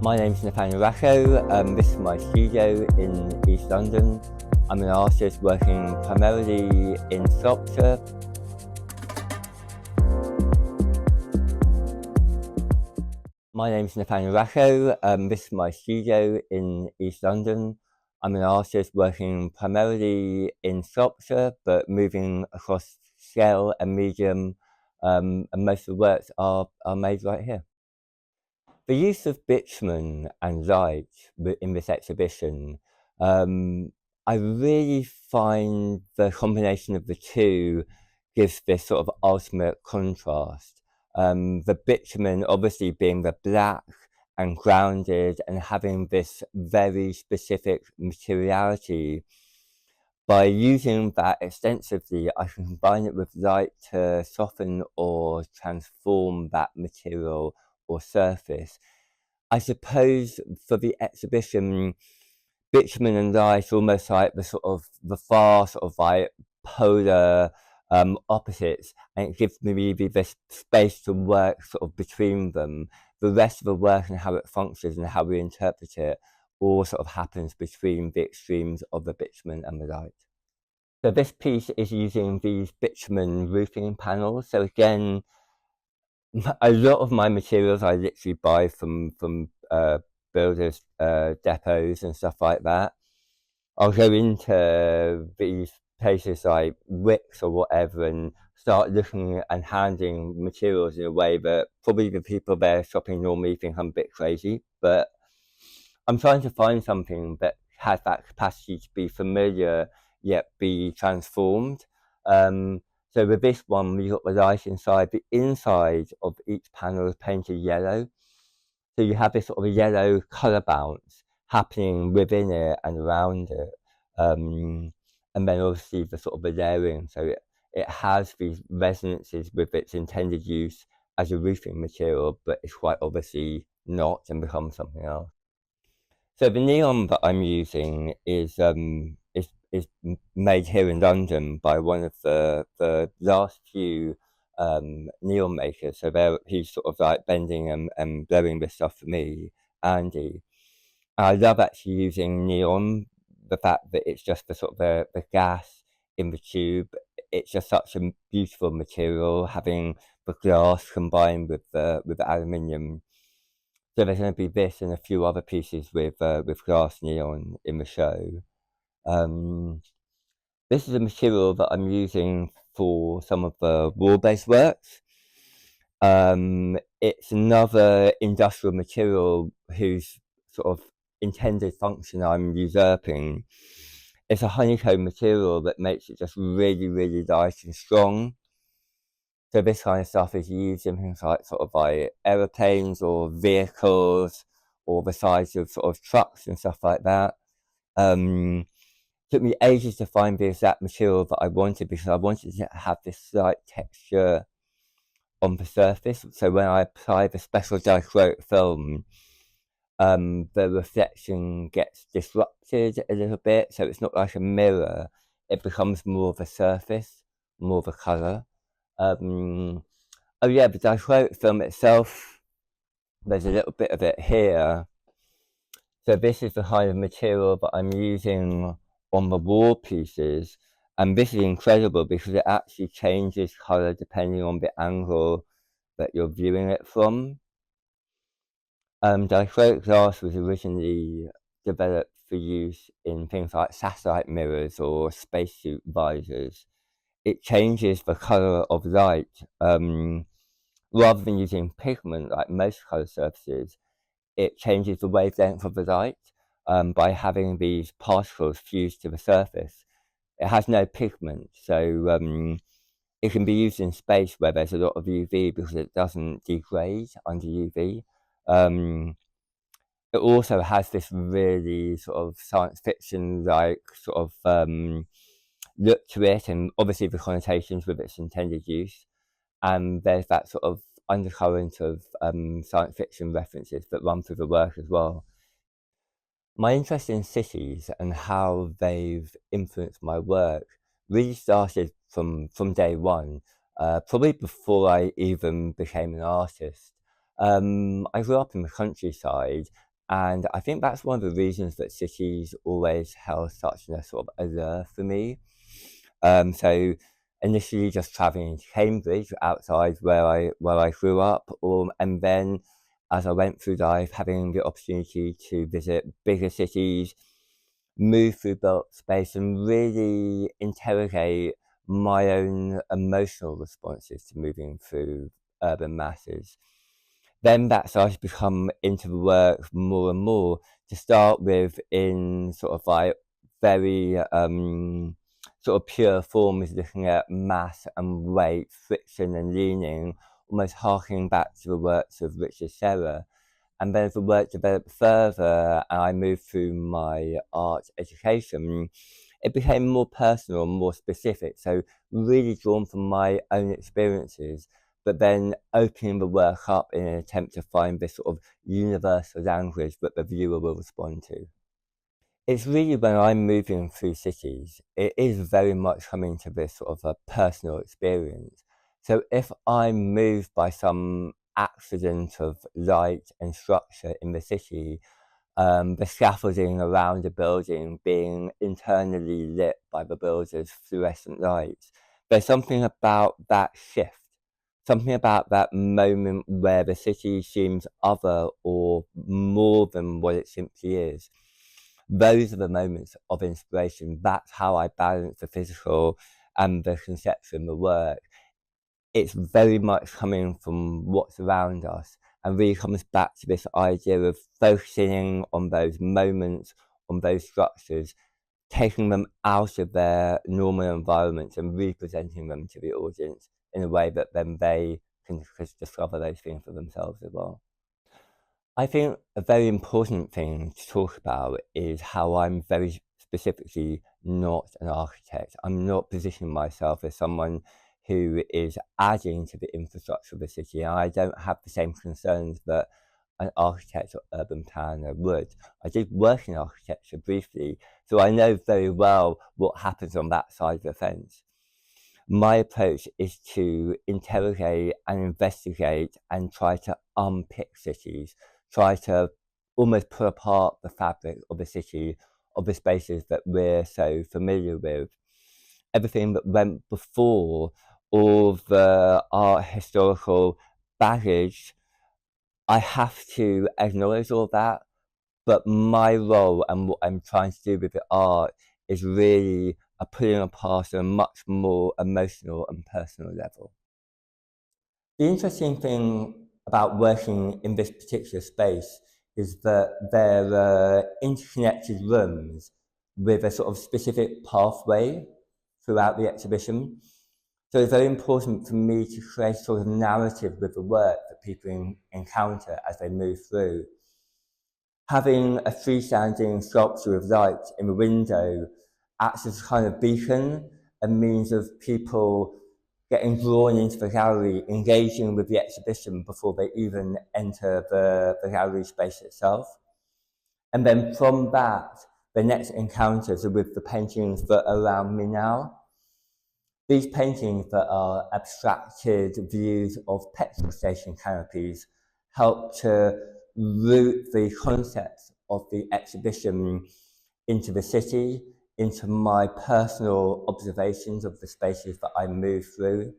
My name's Nathaniel Rackowe. This is my studio in East London. I'm an artist working primarily in sculpture. My name's Nathaniel Rackowe. This is my studio in East London. I'm an artist working primarily in sculpture, but moving across scale and medium, and most of the works are made right here. The use of bitumen and light in this exhibition, I really find the combination of the two gives this sort of ultimate contrast. The bitumen obviously being the black and grounded and having this very specific materiality. By using that extensively, I can combine it with light to soften or transform that material or surface. I suppose for the exhibition, bitumen and light are almost like the far sort of like polar opposites, and it gives me this space to work sort of between them. The rest of the work and how it functions and how we interpret it all sort of happens between the extremes of the bitumen and the light. So this piece is using these bitumen roofing panels. So again, a lot of my materials I literally buy from builders depots and stuff like that. I'll go into these places like Wix or whatever and start looking and handling materials in a way that probably the people there shopping normally think I'm a bit crazy, but I'm trying to find something that has that capacity to be familiar yet be transformed. So with this one, we got the light inside. The inside of each panel is painted yellow. So you have this sort of yellow colour bounce happening within it and around it. And then obviously the sort of the layering. So it has these resonances with its intended use as a roofing material, but it's quite obviously not and becomes something else. So the neon that I'm using is made here in London by one of the last few neon makers. So he's sort of like bending and blowing this stuff for me, Andy. I love actually using neon. The fact that it's just the sort of the gas in the tube. It's just such a beautiful material, having the glass combined with the aluminium. So there's going to be this and a few other pieces with glass neon in the show. This is a material that I'm using for some of the wall-based works. It's another industrial material whose sort of intended function I'm usurping. It's a honeycomb material that makes it just really, really light and strong. So this kind of stuff is used in things like sort of like aeroplanes or vehicles or the sides of sort of trucks and stuff like that. Took me ages to find the exact material that I wanted because I wanted to have this slight texture on the surface. So when I apply the special dichroic film, the reflection gets disrupted a little bit. So it's not like a mirror. It becomes more of a surface, more of a colour. Oh yeah, the dichroic film itself, there's a little bit of it here. So this is the kind of material that I'm using on the wall pieces, and this is incredible because it actually changes colour depending on the angle that you're viewing it from. Dichroic glass was originally developed for use in things like satellite mirrors or spacesuit visors. It changes the colour of light rather than using pigment like most colour surfaces. It changes the wavelength of the light by having these particles fused to the surface. It has no pigment, so it can be used in space where there's a lot of UV because it doesn't degrade under UV. It also has this really sort of science fiction like sort of look to it, and obviously the connotations with its intended use. And there's that sort of undercurrent of science fiction references that run through the work as well. My interest in cities and how they've influenced my work really started from day one, probably before I even became an artist. I grew up in the countryside, And I think that's one of the reasons that cities always held such a sort of allure for me. So initially just travelling to Cambridge outside where I grew up, and then as I went through life, having the opportunity to visit bigger cities, move through built space, and really interrogate my own emotional responses to moving through urban masses. Then that started to become into the work more and more, to start with in sort of like very sort of pure forms, looking at mass and weight, friction and leaning, almost harking back to the works of Richard Serra. And then as the work developed further and I moved through my art education, it became more personal, more specific. So really drawn from my own experiences, but then opening the work up in an attempt to find this sort of universal language that the viewer will respond to. It's really when I'm moving through cities, it is very much coming to this sort of a personal experience. So if I'm moved by some accident of light and structure in the city, the scaffolding around a building being internally lit by the builder's fluorescent lights, there's something about that shift, something about that moment where the city seems other or more than what it simply is. Those are the moments of inspiration. That's how I balance the physical and the conception, the work. It's very much coming from what's around us and really comes back to this idea of focusing on those moments, on those structures, taking them out of their normal environments and representing them to the audience in a way that then they can discover those things for themselves as well. I think a very important thing to talk about is how I'm very specifically not an architect. I'm not positioning myself as someone who is adding to the infrastructure of the city. I don't have the same concerns that an architect or urban planner would. I did work in architecture briefly, so I know very well what happens on that side of the fence. My approach is to interrogate and investigate and try to unpick cities, try to almost pull apart the fabric of the city, of the spaces that we're so familiar with. Everything that went before, all the art historical baggage, I have to acknowledge all that, but my role and what I'm trying to do with the art is really a pulling apart on a much more emotional and personal level. The interesting thing about working in this particular space is that there are interconnected rooms with a sort of specific pathway throughout the exhibition. So it's very important for me to create a sort of narrative with the work that people encounter as they move through. Having a freestanding sculpture of light in the window acts as a kind of beacon, a means of people getting drawn into the gallery, engaging with the exhibition before they even enter the gallery space itself. And then from that, the next encounters are with the paintings that are around me now. These paintings that are abstracted views of petrol station canopies help to root the concepts of the exhibition into the city, into my personal observations of the spaces that I move through.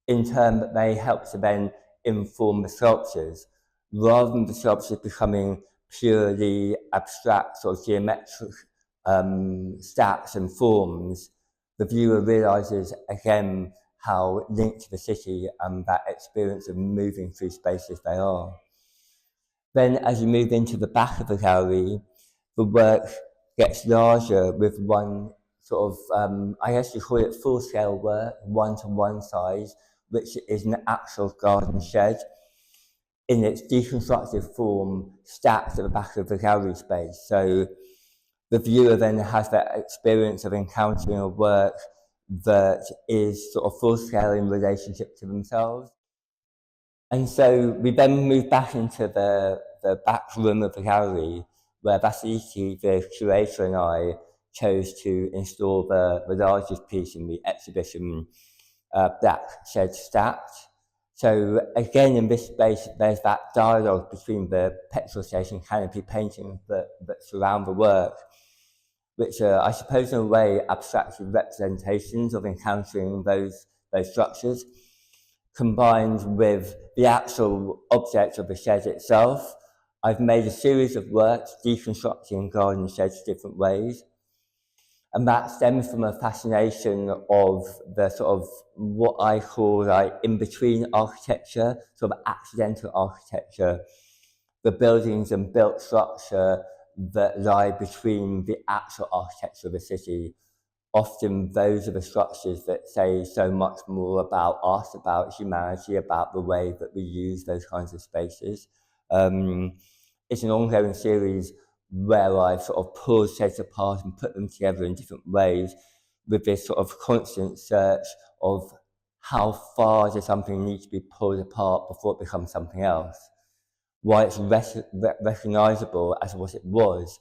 In turn, that they help to then inform the sculptures, rather than the sculptures becoming purely abstract or geometric stacks and forms. The viewer realises again how linked to the city and that experience of moving through spaces they are. Then as you move into the back of the gallery, the work gets larger with one sort of, I guess you call it full-scale work, one-to-one size, which is an actual garden shed in its deconstructed form stacked at the back of the gallery space. So the viewer then has that experience of encountering a work that is sort of full-scale in relationship to themselves. And so we then move back into the back room of the gallery, where Vasiliki, the curator, and I chose to install the largest piece in the exhibition, Black Shed Stacked. So again, in this space, there's that dialogue between the petrol station canopy paintings that surround the work, which are, I suppose, in a way, abstracted representations of encountering those structures, combined with the actual object of the shed itself. I've made a series of works deconstructing garden sheds different ways. And that stems from a fascination of the sort of what I call like in-between architecture, sort of accidental architecture, the buildings and built structure that lie between the actual architecture of a city. Often those are the structures that say so much more about us, about humanity, about the way that we use those kinds of spaces. It's an ongoing series where I sort of pull sheds apart and put them together in different ways with this sort of constant search of how far does something need to be pulled apart before it becomes something else. Why it's recognizable as what it was,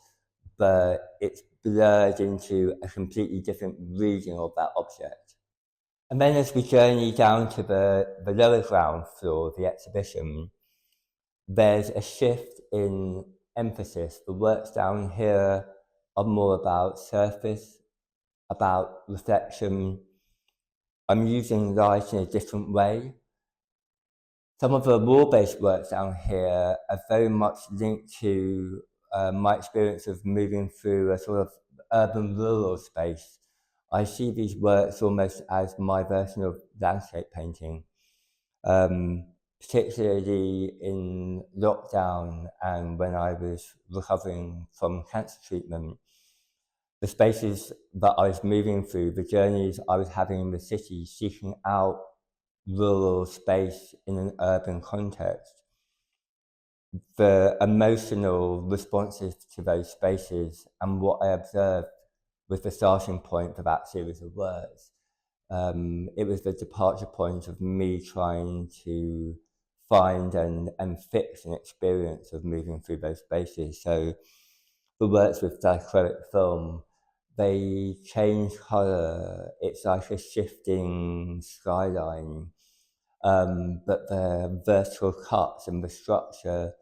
but it's blurred into a completely different region of that object. And then as we journey down to the lower ground floor of the exhibition, there's a shift in emphasis. The works down here are more about surface, about reflection. I'm using light in a different way. Some of the wall-based works down here are very much linked to my experience of moving through a sort of urban rural space. I see these works almost as my version of landscape painting. Particularly in lockdown and when I was recovering from cancer treatment, the spaces that I was moving through, the journeys I was having in the city, seeking out rural space in an urban context, the emotional responses to those spaces and what I observed was the starting point for that series of works. It was the departure point of me trying to find and fix an experience of moving through those spaces. So the works with dichroic film, they change colour. It's like a shifting skyline. But the vertical cuts and the structure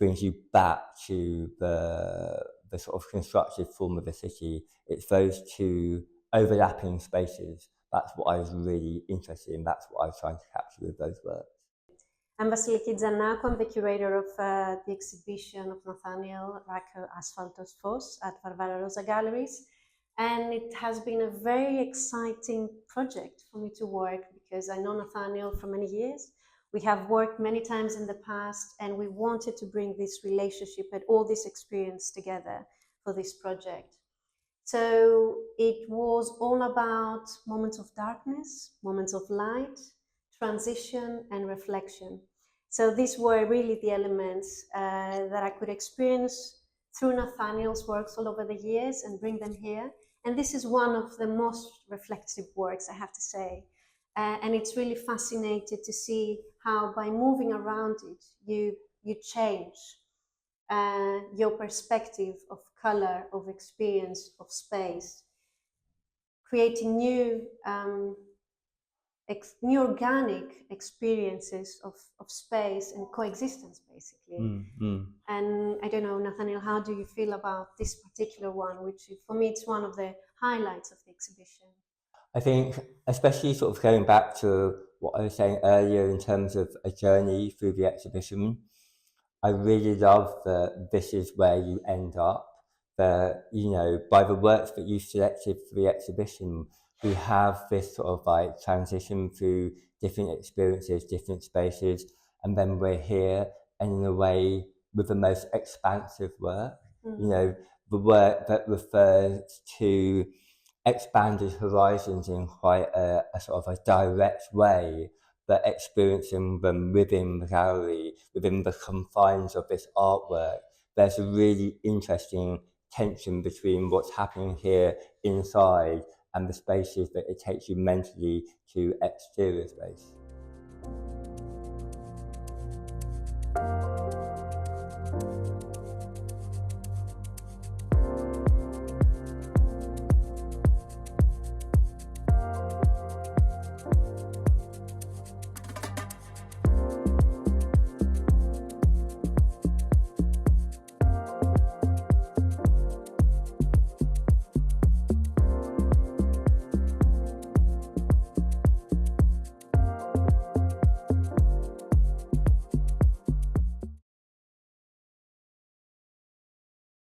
brings you back to the sort of constructed form of the city. It's those two overlapping spaces. That's what I was really interested in. That's what I was trying to capture with those works. I'm Vasiliki Giannakou. I'm the curator of the exhibition of Nathaniel Rackowe, Asphaltos Phos at Varvara Roza Galleries. And it has been a very exciting project for me to work because I know Nathaniel for many years. We have worked many times in the past and we wanted to bring this relationship and all this experience together for this project. So it was all about moments of darkness, moments of light, transition and reflection. So these were really the elements that I could experience through Nathaniel's works all over the years and bring them here. And this is one of the most reflective works, I have to say. And it's really fascinating to see how by moving around it, you change your perspective of color, of experience, of space, creating new organic experiences of space and coexistence, basically. And I don't know, Nathaniel, how do you feel about this particular one, which for me, it's one of the highlights of the exhibition? I think, especially sort of going back to what I was saying earlier in terms of a journey through the exhibition, I really love that this is where you end up. That, you know, by the works that you selected for the exhibition, we have this sort of like transition through different experiences, different spaces, and then we're here, and in a way, with the most expansive work. You know, the work that refers to expanded horizons in quite a sort of a direct way, but experiencing them within the gallery, within the confines of this artwork. There's a really interesting tension between what's happening here inside and the spaces that it takes you mentally to exterior space.